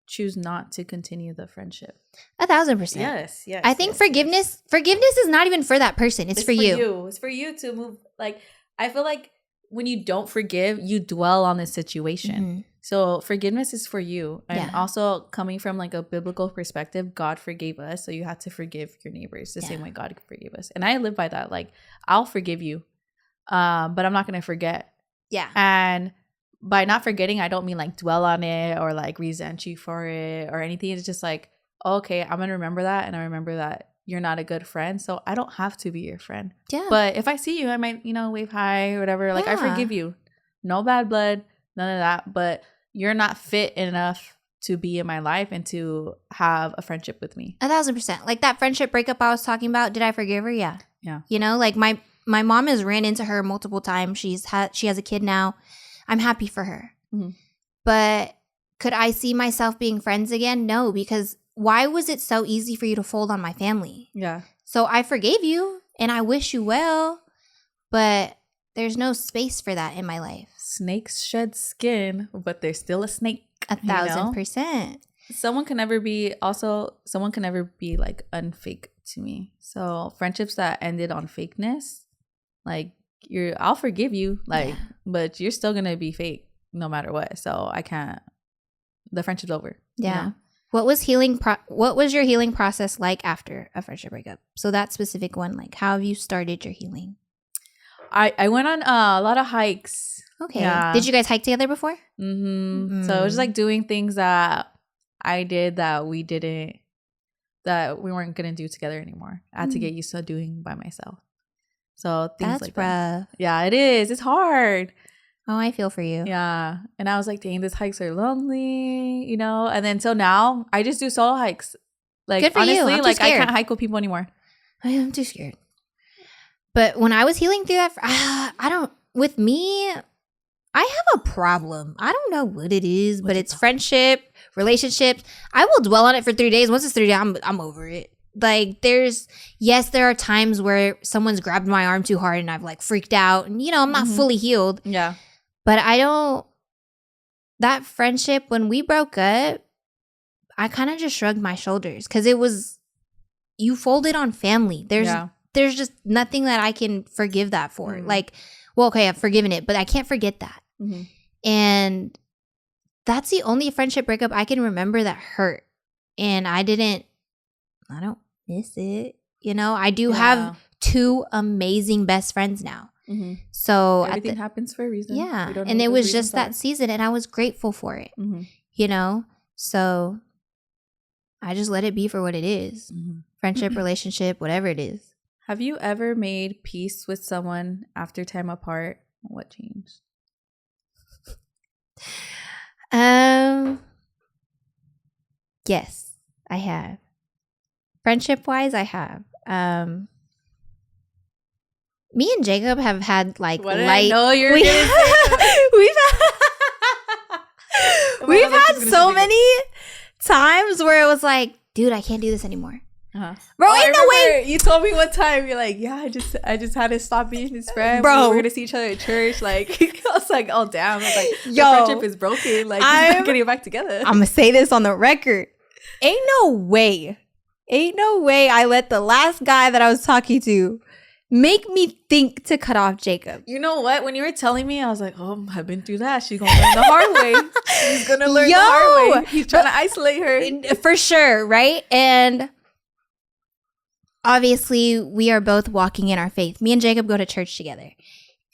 choose not to continue the friendship? 1,000%. Yes. I think forgiveness is not even for that person. It's for you. It's for you to move. Like, I feel like when you don't forgive, you dwell on this situation. So forgiveness is for you. And also coming from like a biblical perspective, God forgave us. So you have to forgive your neighbors the same way God forgave us. And I live by that. Like, I'll forgive you, but I'm not going to forget. Yeah. And by not forgetting, I don't mean like dwell on it or like resent you for it or anything. It's just like, okay, I'm going to remember that. And I remember that you're not a good friend. So I don't have to be your friend. Yeah. But if I see you, I might, wave hi or whatever. Like, I forgive you. No bad blood. None of that. But you're not fit enough to be in my life and to have a friendship with me. 1,000%. Like that friendship breakup I was talking about. Did I forgive her? Yeah. Yeah. Like my mom has ran into her multiple times. She has a kid now. I'm happy for her. But could I see myself being friends again? No, because why was it so easy for you to fold on my family? Yeah. So I forgave you and I wish you well, but there's no space for that in my life. Snakes shed skin, but there's still a snake. 1,000%. Someone can never be like unfake to me. So friendships that ended on fakeness, like I'll forgive you, like, but you're still gonna be fake no matter what. So I can't. The friendship's over. Yeah. What was your healing process like after a friendship breakup? So that specific one, like, how have you started your healing? I went on a lot of hikes. Okay. Yeah. Did you guys hike together before? So it was just like doing things that I did that we weren't gonna do together anymore. I had to get used to doing by myself. So things like that. Yeah, it is. It's hard. Oh, I feel for you. Yeah. And I was like, dang, these hikes are lonely, And then so now I just do solo hikes. Like, good for honestly, you. I'm like, too scared. I can't hike with people anymore. I'm too scared. But when I was healing through that, with me, I have a problem. I don't know what it is, but it's friendship, relationships. I will dwell on it for 3 days. Once it's 3 days, I'm over it. Like, there are times where someone's grabbed my arm too hard and I've like freaked out and, I'm not fully healed. Yeah. But that friendship, when we broke up, I kind of just shrugged my shoulders because you folded on family. There's just nothing that I can forgive that for. Mm-hmm. Like, well, okay, I've forgiven it, but I can't forget that. Mm-hmm. And that's the only friendship breakup I can remember that hurt. And I don't miss it. I do have 2 amazing best friends now. Mm-hmm. So everything happens for a reason. Yeah. And it was just that season and I was grateful for it. Mm-hmm. So I just let it be for what it is. Mm-hmm. Friendship, relationship, whatever it is. Have you ever made peace with someone after time apart? What changed? Yes, I have. Friendship wise, I have. Me and Jacob have had like what light. I know you're gonna say we've had so many times where it was like, dude, I can't do this anymore. Uh-huh. Bro, ain't no way. You told me one time, you're like, yeah, I just had to stop being his friend. Bro, we're gonna see each other at church. Like, I was like, oh damn. I was like, your friendship is broken. Like, we're getting back together. I'm gonna say this on the record. Ain't no way I let the last guy that I was talking to make me think to cut off Jacob. You know what? When you were telling me, I was like, oh, I've been through that. She's gonna learn the hard way. She's gonna learn the hard way. He's trying to isolate her. For sure, right? And obviously, we are both walking in our faith. Me and Jacob go to church together.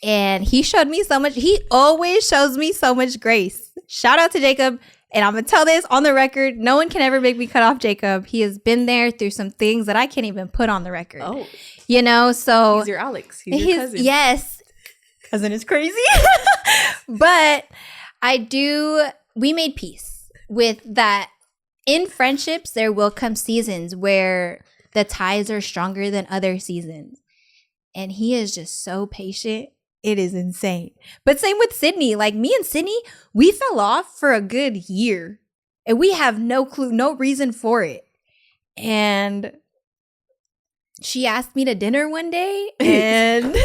And he showed me so much. He always shows me so much grace. Shout out to Jacob. And I'm going to tell this on the record. No one can ever make me cut off Jacob. He has been there through some things that I can't even put on the record. Oh. So. He's your Alex. He's your cousin. Yes. Cousin is crazy. But we made peace with that. In friendships, there will come seasons where the ties are stronger than other seasons. And he is just so patient. It is insane. But same with Sydney. Like, me and Sydney, we fell off for a good year. And we have no clue, no reason for it. And she asked me to dinner one day. And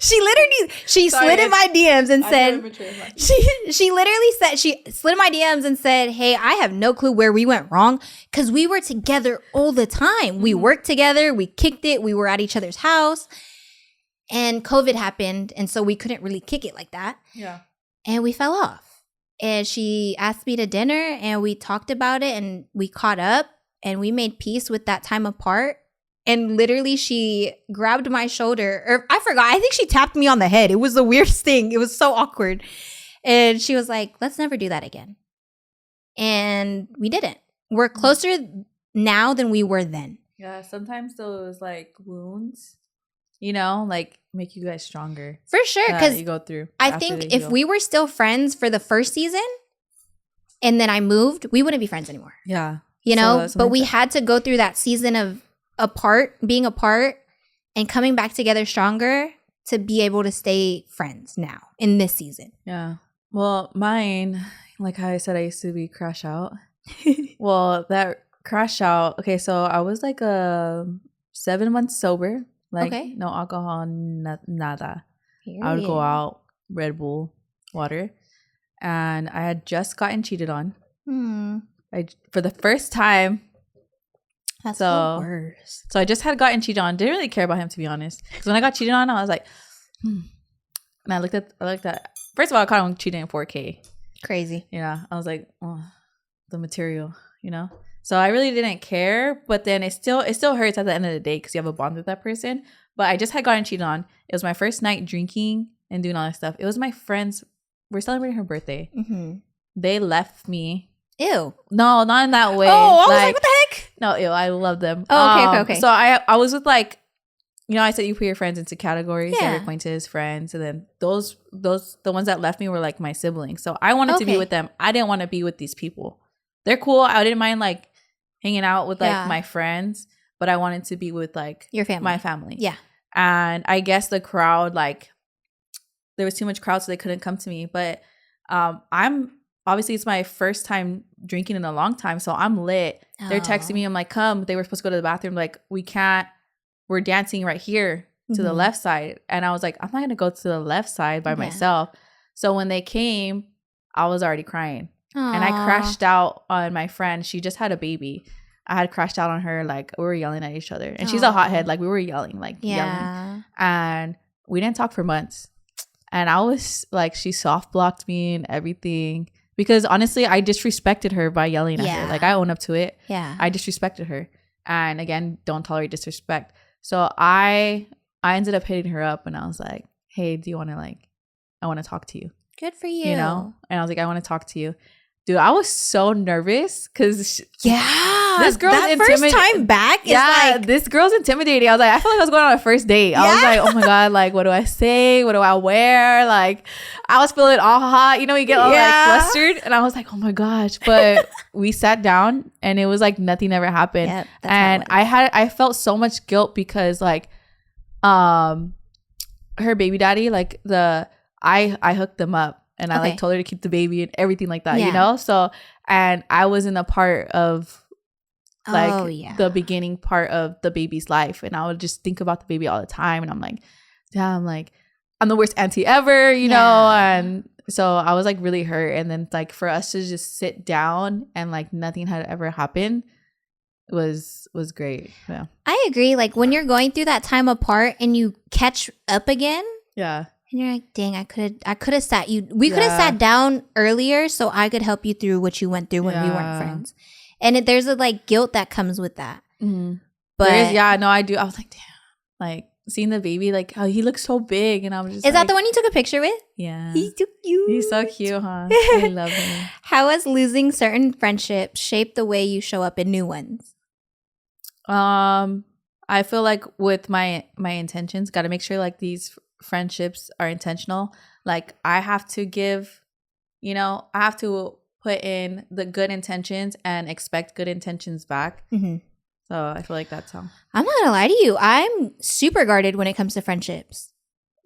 she slid in my DMs and said, she slid in my DMs and said, hey, I have no clue where we went wrong. Because we were together all the time. We worked together. We kicked it. We were at each other's house. And COVID happened, and so we couldn't really kick it like that. Yeah. And we fell off. And she asked me to dinner, and we talked about it, and we caught up, and we made peace with that time apart. And literally, she grabbed my shoulder, or I forgot. I think she tapped me on the head. It was the weirdest thing. It was so awkward. And she was like, let's never do that again. And we didn't. We're closer now than we were then. Yeah, sometimes those like wounds, like make you guys stronger. For sure, because you go through. I think if we were still friends for the first season and then I moved, we wouldn't be friends anymore. Yeah. But we had to go through that season of being apart and coming back together stronger to be able to stay friends now in this season. Yeah. Well, mine, like how I said, I used to be crash out. Well, that crash out. Okay, so I was like 7 months sober. Like, no alcohol, nada. Period. I would go out, Red Bull, water. And I had just gotten cheated on. For the first time. That's the worst. So I just had gotten cheated on. Didn't really care about him, to be honest. Because when I got cheated on, I was like, And I looked at. First of all, I caught him cheating in 4K. Crazy. Yeah. I was like, oh, the material, So I really didn't care, but then it still hurts at the end of the day because you have a bond with that person. But I just had gotten cheated on. It was my first night drinking and doing all that stuff. It was my friends. We're celebrating her birthday. Mm-hmm. They left me. Ew. No, not in that way. Oh, I was like, what the heck? No, ew. I love them. Oh, okay. So I was with like, I said you put your friends into categories. Yeah. Acquaintances, friends, and then the ones that left me were like my siblings. So I wanted to be with them. I didn't want to be with these people. They're cool. I didn't mind like hanging out with like my friends, but I wanted to be with like your family, my family. Yeah. And I guess the crowd, like there was too much crowd, so they couldn't come to me. But I'm obviously it's my first time drinking in a long time, so I'm lit. Oh. They're texting me. I'm like, come. They were supposed to go to the bathroom. Like, we can't. We're dancing right here to the left side. And I was like, I'm not gonna go to the left side by myself. So when they came, I was already crying. Aww. And I crashed out on my friend. She just had a baby. I had crashed out on her. Like, we were yelling at each other. And she's a hothead. Like, we were yelling. Yelling. And we didn't talk for months. And I was like, she soft blocked me and everything. Because honestly, I disrespected her by yelling at her. Like, I own up to it. Yeah. I disrespected her. And again, don't tolerate disrespect. So I ended up hitting her up and I was like, hey, do you want to I want to talk to you. Good for you. You know? And I was like, I want to talk to you. Dude, I was so nervous because this girl's that first time back is like, this girl's intimidating. I was like, I feel like I was going on a first date. I was like, oh my God, like, what do I say? What do I wear? Like, I was feeling all hot. You know, you get all like flustered. And I was like, oh my gosh. But we sat down and it was like nothing ever happened. Yep, and I felt so much guilt because like, her baby daddy, like I hooked them up. And I like told her to keep the baby and everything like that, you know? So, and I was in a part of like the beginning part of the baby's life. And I would just think about the baby all the time. And I'm like, damn, like I'm the worst auntie ever, you know? And so I was like really hurt. And then like for us to just sit down and like nothing had ever happened was great. Yeah. I agree. Like when you're going through that time apart and you catch up again. Yeah. And you're like, dang, I could have sat you. We could have sat down earlier so I could help you through what you went through when we weren't friends. And there's a like guilt that comes with that. Mm-hmm. But I do. I was like, damn, like seeing the baby, like oh, he looks so big, and I was just. Is that the one you took a picture with? Yeah, he's so cute. He's so cute, huh? I love him. How has losing certain friendships shaped the way you show up in new ones? I feel like with my intentions, got to make sure like these friendships are intentional. Like I have to give, you know, I have to put in the good intentions and expect good intentions back. Mm-hmm. So I feel like that's how. I'm not gonna lie to you, I'm super guarded when it comes to friendships.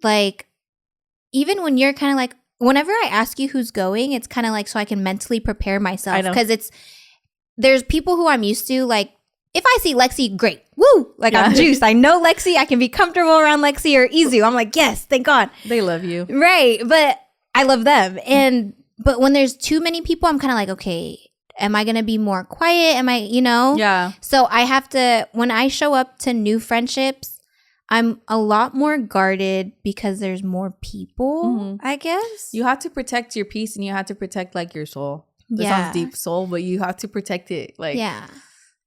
Like even when you're kind of like, whenever I ask you who's going, it's kind of like so I can mentally prepare myself, because there's people who I'm used to. Like if I see Lexi, great. Woo! Like I'm juiced. I know Lexi. I can be comfortable around Lexi or Izu. I'm like, yes, thank God. They love you. Right. But I love them. But when there's too many people, I'm kind of like, okay, am I going to be more quiet? Am I, you know? Yeah. So I have to, when I show up to new friendships, I'm a lot more guarded because there's more people, I guess. You have to protect your peace and you have to protect like your soul. This sounds deep, soul, but you have to protect it. Like,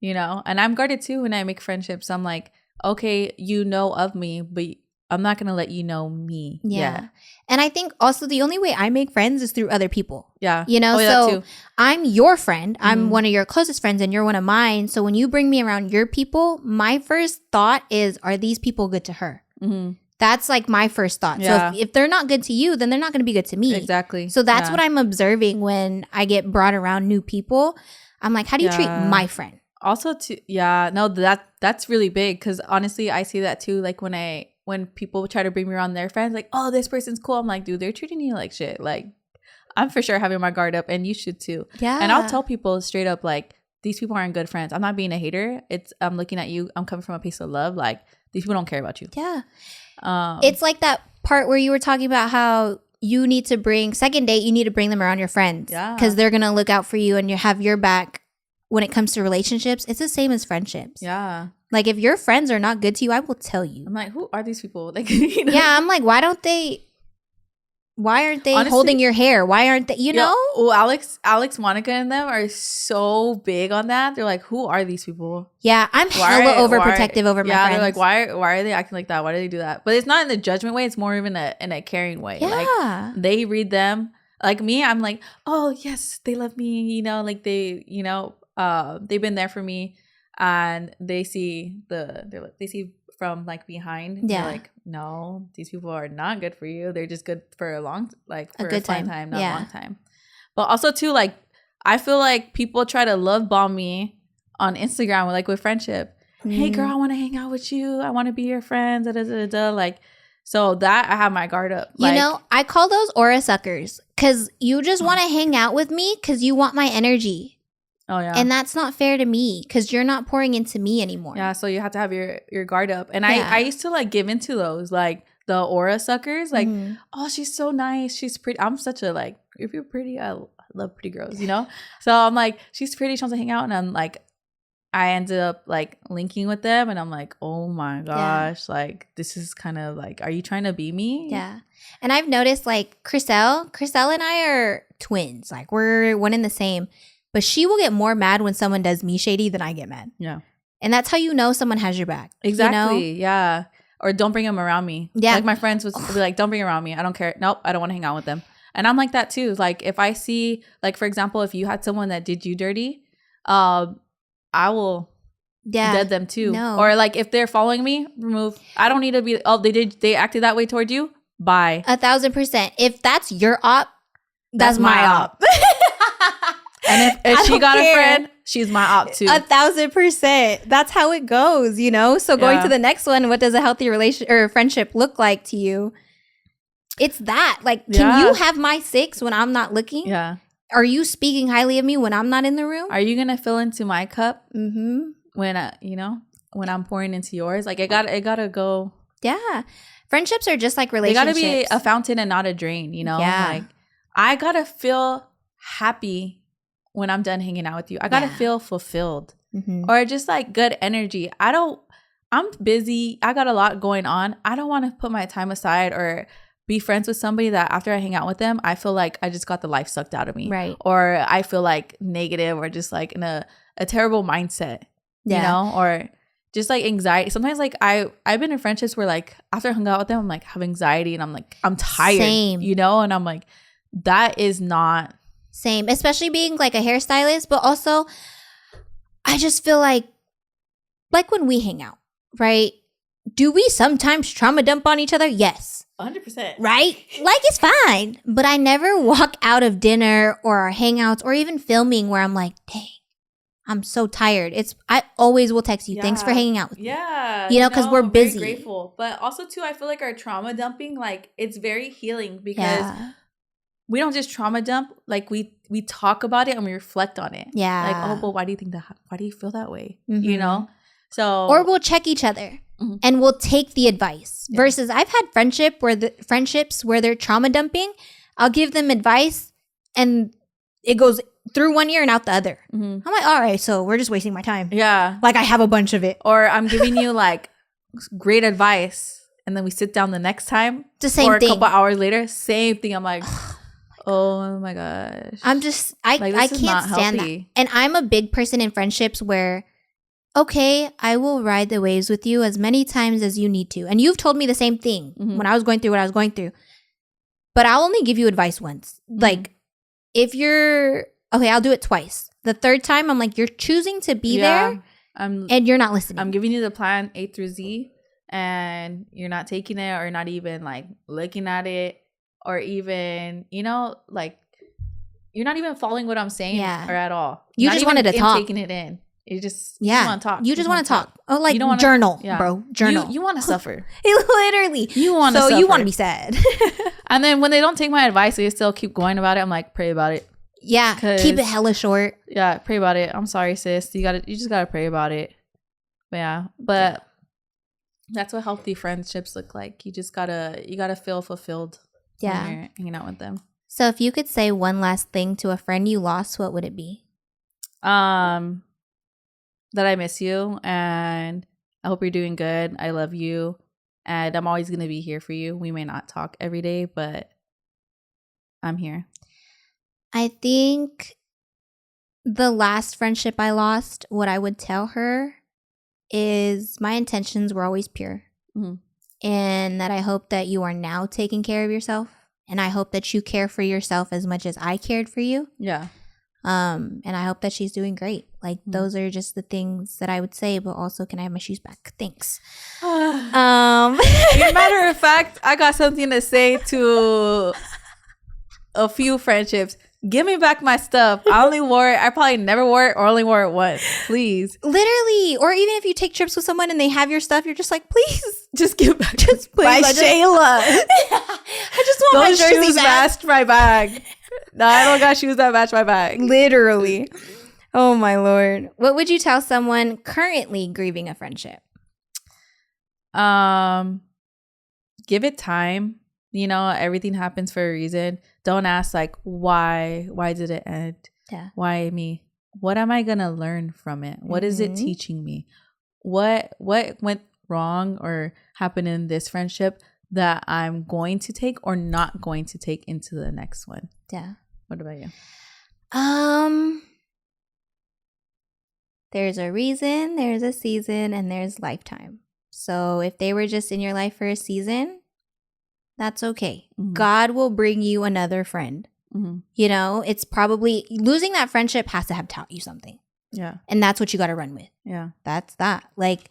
you know, and I'm guarded too when I make friendships. I'm like, okay, you know of me, but I'm not going to let you know me. Yeah. And I think also the only way I make friends is through other people. Yeah. You know, so I'm your friend. I'm one of your closest friends and you're one of mine. So when you bring me around your people, my first thought is, are these people good to her? Mm-hmm. That's like my first thought. So if they're not good to you, then they're not going to be good to me. Exactly. So that's what I'm observing when I get brought around new people. I'm like, how do you treat my friend? Also, that's really big, because honestly, I see that too. Like when people try to bring me around their friends, like, oh, this person's cool. I'm like, dude, they're treating you like shit. Like, I'm for sure having my guard up, and you should too. Yeah. And I'll tell people straight up, like, these people aren't good friends. I'm not being a hater. I'm looking at you. I'm coming from a place of love. Like, these people don't care about you. Yeah. It's like that part where you were talking about how you need to second date, you need to bring them around your friends. Yeah. Because they're going to look out for you and you have your back. When it comes to relationships, it's the same as friendships. Yeah. Like if your friends are not good to you, I will tell you. I'm like, who are these people? Like, you know? Yeah, I'm like, why aren't they honestly, holding your hair? Why aren't they, you know? Well, Alex, Monica and them are so big on that. They're like, who are these people? Yeah, I'm hella overprotective over my friends. Yeah, they're like, why are they acting like that? Why do they do that? But it's not in the judgment way. It's more even in a caring way. Yeah. Like they read them. Like me, I'm like, oh yes, they love me. You know, like they, you know, they've been there for me, and they see from like behind. Yeah. They're like, no, these people are not good for you. They're just good for a good time, not a long time. But also too, like, I feel like people try to love bomb me on Instagram, like with friendship. Hey girl, I want to hang out with you. I want to be your friend. Da, da, da, da. Like, so that I have my guard up. Like, you know, I call those aura suckers because you just want to hang out with me because you want my energy. Oh yeah. And that's not fair to me because you're not pouring into me anymore. Yeah, so you have to have your guard up. And I used to like give into those, like the aura suckers. Like, oh, she's so nice. She's pretty. I'm such a like, if you're pretty, I love pretty girls, you know? So I'm like, she's pretty. She wants to hang out. And I'm like, I ended up like linking with them. And I'm like, oh my gosh. Yeah. Like, this is kind of like, are you trying to be me? Yeah. And I've noticed like Chriselle and I are twins. Like, we're one and the same. But she will get more mad when someone does me shady than I get mad. Yeah. And that's how you know someone has your back. Exactly. You know? Yeah. Or don't bring them around me. Yeah. Like my friends would be like, don't bring them around me. I don't care. Nope. I don't want to hang out with them. And I'm like that too. Like if I see, like for example, if you had someone that did you dirty, I will dead them too. No. Or like if they're following me, remove. I don't need to be, they acted that way toward you. Bye. 1,000%. If that's your op, that's my op. And if she got a friend, she's my op too. 1,000%. That's how it goes, you know? So going to the next one, what does a healthy relation or friendship look like to you? It's that. Like, can you have my 6 when I'm not looking? Yeah. Are you speaking highly of me when I'm not in the room? Are you going to fill into my cup when, when I'm pouring into yours? Like, it gotta go. Yeah. Friendships are just like relationships. They gotta be a fountain and not a drain, you know? Yeah. Like, I gotta feel happy when I'm done hanging out with you. I gotta feel fulfilled or just like good energy. I'm busy. I got a lot going on. I don't want to put my time aside or be friends with somebody that after I hang out with them, I feel like I just got the life sucked out of me. Right. Or I feel like negative or just like in a terrible mindset, you know, or just like anxiety. Sometimes like I've been in friendships where like after I hung out with them, I'm like have anxiety and I'm like, I'm tired, you know? And I'm like, that is not. Same, especially being like a hairstylist, but also I just feel like when we hang out, right? Do we sometimes trauma dump on each other? Yes. 100%. Right? Like it's fine. But I never walk out of dinner or our hangouts or even filming where I'm like, dang, I'm so tired. I always will text you. Thanks for hanging out with me. Yeah. You know, because we're busy. Very grateful. But also too, I feel like our trauma dumping, like it's very healing because we don't just trauma dump. Like we talk about it and we reflect on it. Yeah. Like, oh, but why do you think that? Why do you feel that way? You know? So. Or we'll check each other and we'll take the advice. Yeah. Versus I've had friendships where they're trauma dumping. I'll give them advice and it goes through one ear and out the other. I'm like, all right, so we're just wasting my time. Yeah. Like I have a bunch of it. Or I'm giving you like great advice and then we sit down the next time. The same thing. Or a couple hours later, same thing. I'm like... Oh my gosh. I'm just, I can't stand that. And I'm a big person in friendships where, okay, I will ride the waves with you as many times as you need to. And you've told me the same thing when I was going through what I was going through. But I'll only give you advice once. Like, if you're, okay, I'll do it twice. The third time, I'm like, you're choosing to be there and you're not listening. I'm giving you the plan A through Z and you're not taking it or not even like looking at it. Or even, you know, like, you're not even following what I'm saying or at all. You just wanted to talk. Taking it in. You just want to talk. You just want to talk. Oh, like, journal, bro. Journal. You want to suffer. Literally. You want to suffer. So you want to be sad. And then when they don't take my advice, they still keep going about it. I'm like, pray about it. Yeah. Keep it hella short. Yeah. Pray about it. I'm sorry, sis. You just got to pray about it. But that's what healthy friendships look like. You gotta feel fulfilled. Yeah, when you're hanging out with them. So if you could say one last thing to a friend you lost, what would it be? That I miss you and I hope you're doing good. I love you and I'm always going to be here for you. We may not talk every day, but I'm here. I think the last friendship I lost, what I would tell her is my intentions were always pure. And that I hope that you are now taking care of yourself. And I hope that you care for yourself as much as I cared for you. Yeah. And I hope that she's doing great. Like, those are just the things that I would say. But also, can I have my shoes back? Thanks. Matter of fact, I got something to say to a few friendships. Give me back my stuff. I probably never wore it or only wore it once. Please. Literally. Or even if you take trips with someone and they have your stuff, you're just like, please. Just give back. Just please. By Shayla. I just want Those my jersey shoes back. matched my bag. No, I don't got shoes that match my bag. Literally. Oh my Lord. What would you tell someone currently grieving a friendship? Give it time. You know, everything happens for a reason. Don't ask like why did it end? Yeah. Why me? What am I gonna learn from it? What is it teaching me? What went wrong or happened in this friendship that I'm going to take or not going to take into the next one? Yeah. What about you? There's a reason, there's a season, and there's lifetime. So if they were just in your life for a season, that's okay. Mm-hmm. God will bring you another friend. Mm-hmm. You know, it's probably losing that friendship has to have taught you something. Yeah. And that's what you got to run with. Yeah. That's that. Like,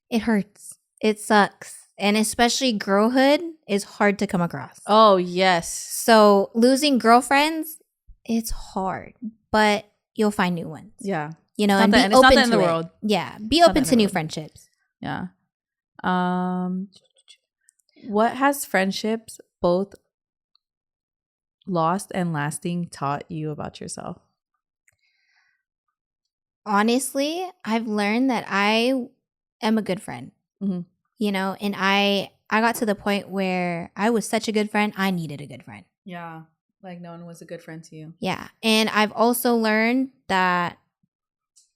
it hurts. It sucks. And especially girlhood is hard to come across. Oh, yes. So losing girlfriends, it's hard, but you'll find new ones. Yeah. You know, and be open to it. It's not the end of the world. Yeah. Be open to new friendships. Yeah. What has friendships both lost and lasting taught you about yourself? Honestly, I've learned that I am a good friend. Mm-hmm. You know, and I got to the point where I was such a good friend, I needed a good friend. Yeah. Like no one was a good friend to you. Yeah. And I've also learned that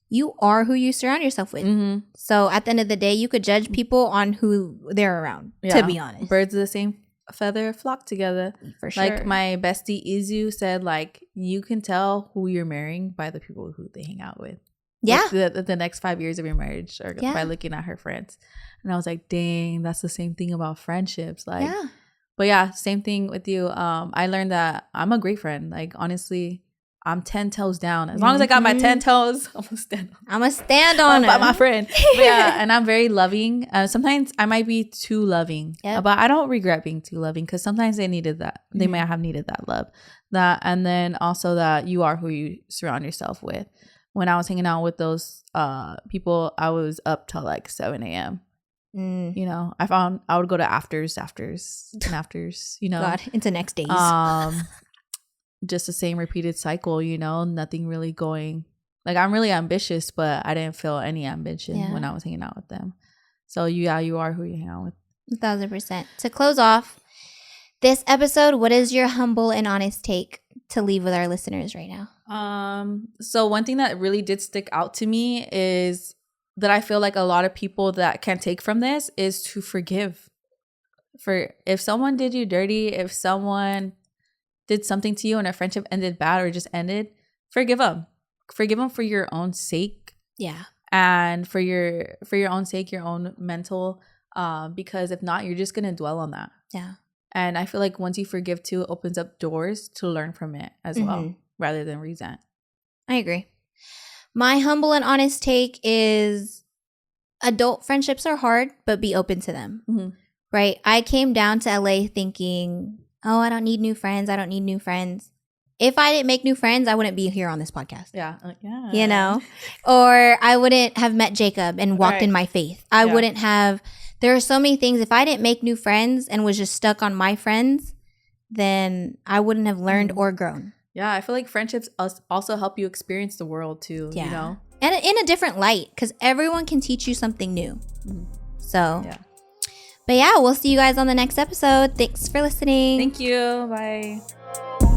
you are who you surround yourself with. Mm-hmm. So at the end of the day, you could judge people on who they're around, to be honest. Birds of the same feather flock together. For sure. Like my bestie Izu said, like, you can tell who you're marrying by the people who they hang out with. Yeah. Like the next 5 years of your marriage or by looking at her friends. And I was like, dang, that's the same thing about friendships. Like, but yeah, same thing with you. I learned that I'm a great friend. Like, honestly, I'm 10 toes down. As long as I got my 10 toes, I'm gonna stand on it. My friend. But yeah, and I'm very loving. Sometimes I might be too loving, but I don't regret being too loving because sometimes they needed that. They might have needed that love. And then also that you are who you surround yourself with. When I was hanging out with those people, I was up till like 7 a.m. You know, I would go to afters, you know. God, into next days. Just the same repeated cycle, you know, nothing really going. Like, I'm really ambitious, but I didn't feel any ambition when I was hanging out with them. So, you are who you hang out with. 1,000%. To close off this episode, what is your humble and honest take to leave with our listeners right now? So one thing that really did stick out to me is that I feel like a lot of people that can take from this is to forgive. For if someone did you dirty, if someone did something to you and a friendship ended bad or just ended, forgive them. Forgive them for your own sake. Yeah. And for your own sake, your own mental, because if not, you're just going to dwell on that. Yeah. And I feel like once you forgive too, it opens up doors to learn from it as well, rather than resent. I agree. My humble and honest take is adult friendships are hard, but be open to them. Mm-hmm. Right? I came down to LA thinking, oh, I don't need new friends. I don't need new friends. If I didn't make new friends, I wouldn't be here on this podcast. Yeah. You know? Or I wouldn't have met Jacob and walked in my faith. I wouldn't have... There are so many things. If I didn't make new friends and was just stuck on my friends, then I wouldn't have learned or grown. Yeah, I feel like friendships also help you experience the world too, you know? And in a different light, because everyone can teach you something new. Mm-hmm. So, but yeah, we'll see you guys on the next episode. Thanks for listening. Thank you. Bye.